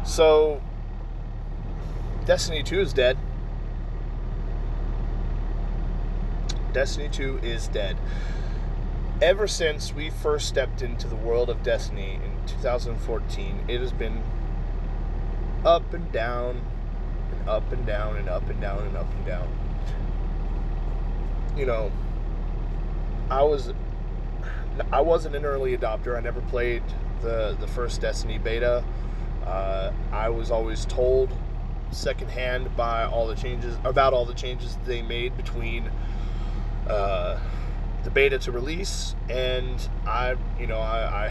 So, Destiny 2 is dead. Destiny 2 is dead. Ever since we first stepped into the world of Destiny in 2014, it has been up and down, and up and down, and up and down, and up and down. You know, I wasn't an early adopter. I never played the first Destiny beta. I was always told secondhand about all the changes they made between the beta to release, and I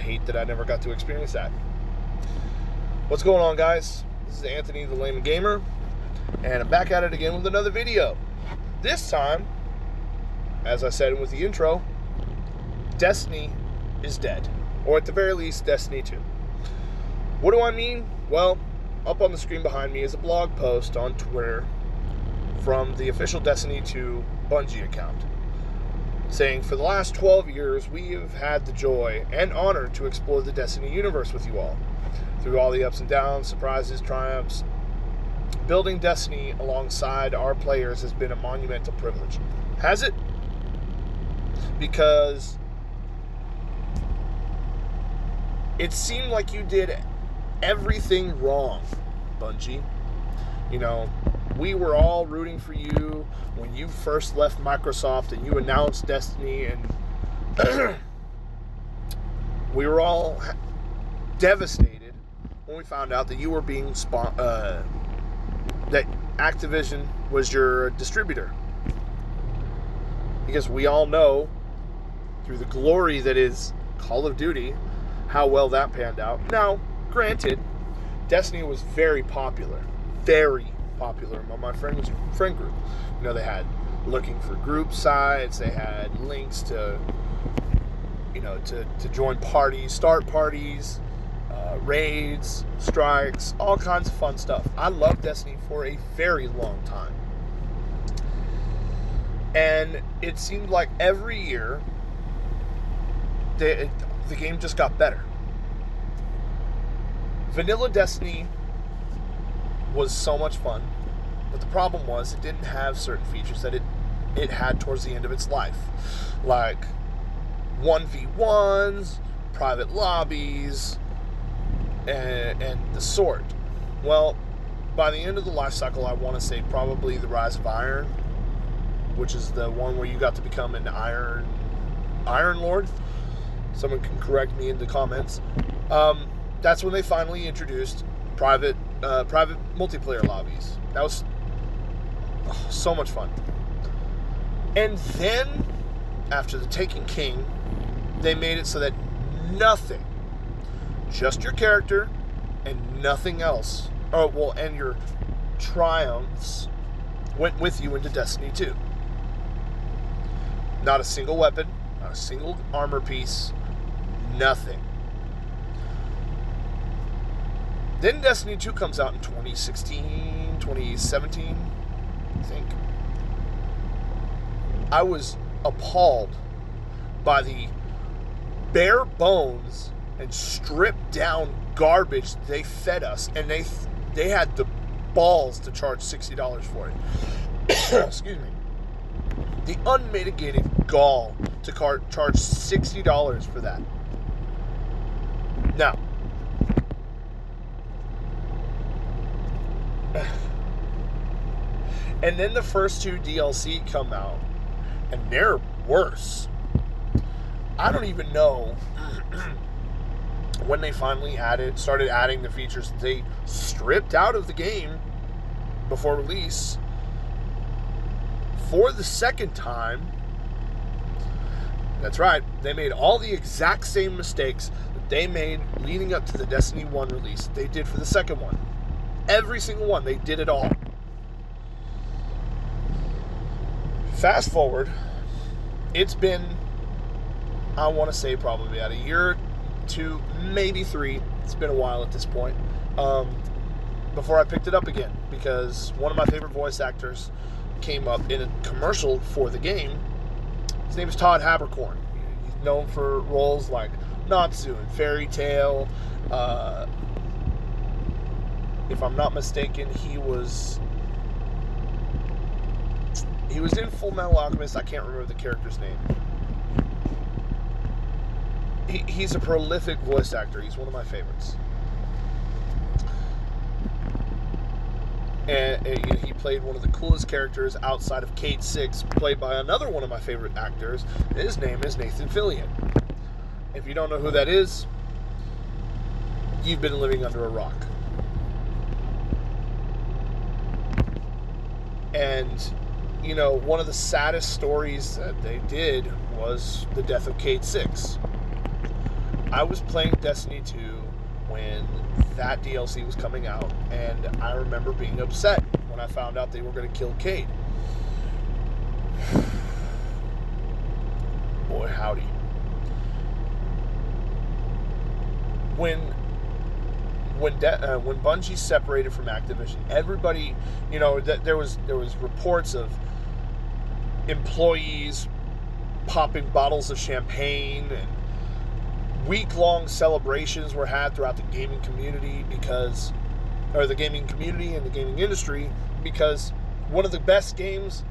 hate that I never got to experience that. What's going on, guys? This is Anthony, the Layman Gamer, and I'm back at it again with another video. This time, as I said with the intro, Destiny is dead, or at the very least, Destiny 2. What do I mean? Well, up on the screen behind me is a blog post on Twitter from the official Destiny 2 Bungie account, saying, for the last 12 years, we have had the joy and honor to explore the Destiny universe with you all. Through all the ups and downs, surprises, triumphs, building Destiny alongside our players has been a monumental privilege. Has it? Because it seemed like you did everything wrong, Bungie. You know, we were all rooting for you when you first left Microsoft and you announced Destiny, and we were all devastated when we found out that you were being that Activision was your distributor. Because we all know, through the glory that is Call of Duty, how well that panned out. Now, granted, Destiny was very popular among my friend group. You know, they had looking for group sites, they had links to, to join parties, start parties, raids, strikes, all kinds of fun stuff. I loved Destiny for a very long time. And it seemed like every year, the game just got better. Vanilla Destiny was so much fun, but the problem was it didn't have certain features that it had towards the end of its life, like 1v1s, private lobbies, and the sort. Well, by the end of the life cycle, I want to say probably the Rise of Iron, which is the one where you got to become an Iron Lord. Someone can correct me in the comments. That's when they finally introduced private multiplayer lobbies. That was so much fun. And then, after the Taken King, they made it so that nothing, just your character and nothing else, and your triumphs went with you into Destiny 2. Not a single weapon, not a single armor piece, nothing. Then Destiny 2 comes out in 2016, 2017, I think. I was appalled by the bare bones and stripped down garbage they fed us, and they had the balls to charge $60 for it. Excuse me. The unmitigated gall to charge $60 for that. Now, and then the first two DLC come out, and they're worse. I don't even know when they finally started adding the features they stripped out of the game before release for the second time. That's right, they made all the exact same mistakes that they made leading up to the Destiny 1 release. They did for the second one. Every single one, they did it all. Fast forward, it's been, I want to say probably about a year, 2, maybe 3. It's been a while at this point. Before I picked it up again, because one of my favorite voice actors came up in a commercial for the game. His name is Todd Haberkorn. He's known for roles like Natsu and Fairy Tail, if I'm not mistaken, he was in Full Metal Alchemist. I can't remember the character's name. He's a prolific voice actor. He's one of my favorites. And he played one of the coolest characters outside of Cade 6, played by another one of my favorite actors. His name is Nathan Fillion. If you don't know who that is, you've been living under a rock. And, you know, one of the saddest stories that they did was the death of Cade 6. I was playing Destiny 2 when that DLC was coming out, and I remember being upset when I found out they were going to kill Cade. Boy, howdy. When Bungie separated from Activision, everybody, you know, there was reports of employees popping bottles of champagne, and week-long celebrations were had throughout the gaming community the gaming community and the gaming industry, because one of the best games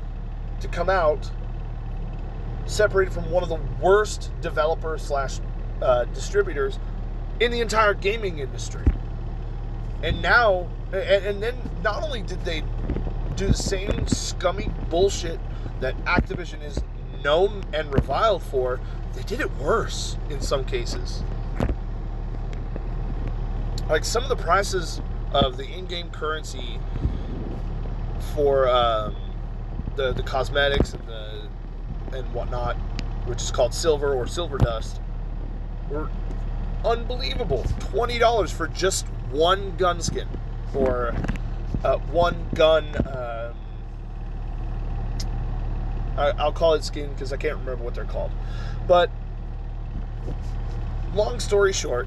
to come out separated from one of the worst developers / distributors in the entire gaming industry. And now, and then not only did they do the same scummy bullshit that Activision is known and reviled for, they did it worse in some cases. Like, some of the prices of the in-game currency for the cosmetics and whatnot, which is called silver or silver dust, were unbelievable. $20 for just one gun skin, or one gun. I'll call it skin because I can't remember what they're called. But long story short,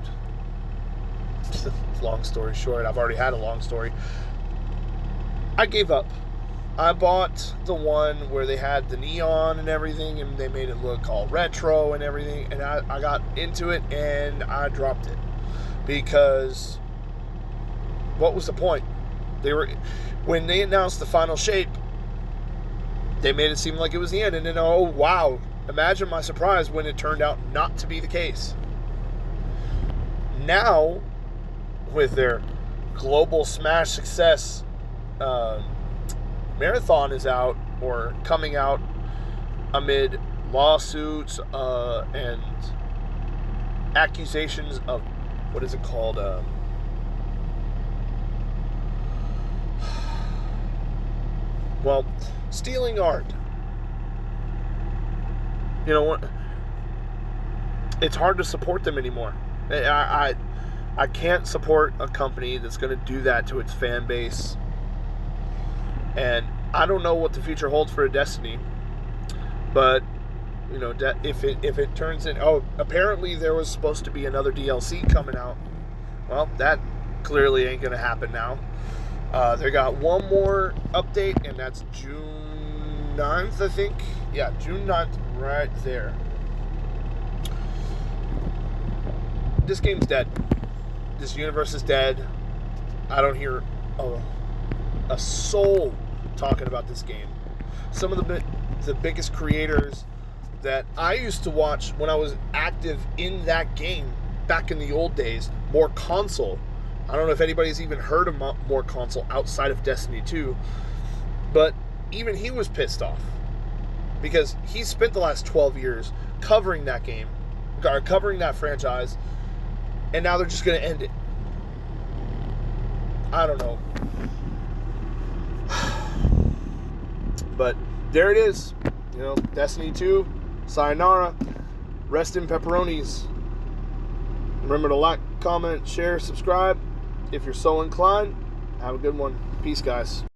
I've already had a long story. I gave up. I bought the one where they had the neon and everything, and they made it look all retro and everything, and I got into it and I dropped it, because what was the point? When they announced the final shape, they made it seem like it was the end, and then, oh wow, imagine my surprise when it turned out not to be the case. Now, with their global smash success, Marathon is out, or coming out, amid lawsuits and accusations of, what is it called? Well, stealing art. You know what? It's hard to support them anymore. I can't support a company that's going to do that to its fan base. And I don't know what the future holds for Destiny, but you know, if it turns in, apparently there was supposed to be another DLC coming out. Well, that clearly ain't going to happen now. They got one more update, and that's June 9th, I think. Yeah, June 9th, right there. This game's dead. This universe is dead. I don't hear a soul talking about this game. Some of the biggest creators that I used to watch when I was active in that game back in the old days, More Console. I don't know if anybody's even heard of More Console outside of Destiny 2, but even he was pissed off because he spent the last 12 years covering that game, or covering that franchise, and now they're just going to end it. I don't know. But there it is. You know, Destiny 2, sayonara, rest in pepperonis. Remember to like, comment, share, subscribe if you're so inclined. Have a good one. Peace, guys.